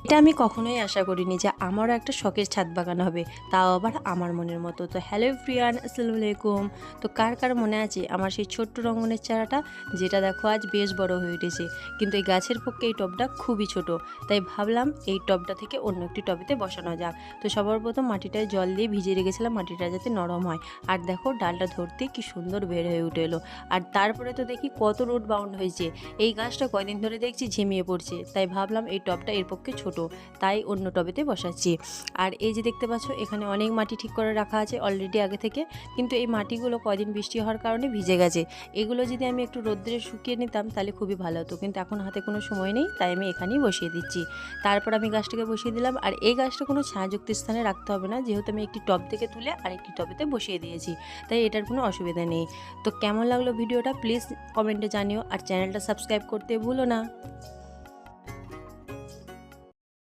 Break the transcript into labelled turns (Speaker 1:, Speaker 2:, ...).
Speaker 1: এটা আমি কখনোই আশা করিনি যে আমারও একটা শখের ছাদ বাগান হবে, তাও আবার আমার মনের মতো। তো হ্যালো এভরিওয়ান, আসসালামু আলাইকুম। তো কার কার মনে আছে আমার সেই ছোট্ট রঙ্গনের চারাটা, যেটা দেখো আজ বেশ বড় হয়ে উঠেছে, কিন্তু এই গাছের পক্ষে এই টবটা খুবই ছোট। তাই ভাবলাম এই টবটা থেকে অন্য একটি টবেতে বসানো যাক। তো সবার প্রথম মাটিটায় জল দিয়ে ভিজিয়ে রেখেছিলাম, মাটিটা যাতে নরম হয়। আর দেখো ডালটা ধরতে কি সুন্দর বের হয়ে উঠে এলো। আর তারপরে তো দেখি কত রুট বাউন্ড হয়েছে। এই গাছটা কয়দিন ধরে দেখছি ঝিমিয়ে পড়ছে, তাই ভাবলাম এই টবটা এর পক্ষে ছোট, তাই অন্য টবেতে বসাচ্ছি। আর এই যে দেখতে পাচ্ছ এখানে অনেক মাটি ঠিক করে রাখা আছে অলরেডি আগে থেকে, কিন্তু এই মাটিগুলো কয়দিন বৃষ্টি হওয়ার কারণে ভিজে গেছে। এগুলো যদি আমি একটু রোদ্রে শুকিয়ে নিতাম তাহলে খুবই ভালো হতো, কিন্তু এখন হাতে কোনো সময় নেই, তাই আমি এখানেই বসিয়ে দিচ্ছি। তারপর আমি গাছটাকে বসিয়ে দিলাম। আর এই গাছটা কোনো ছায়াযুক্ত স্থানে রাখতে হবে না, যেহেতু আমি একটি টব থেকে তুলে আরেকটি টবেতে বসিয়ে দিয়েছি, তাই এটার কোনো অসুবিধা নেই। তো কেমন লাগলো ভিডিওটা প্লিজ কমেন্টে জানিও, আর চ্যানেলটা সাবস্ক্রাইব করতে ভুলো না।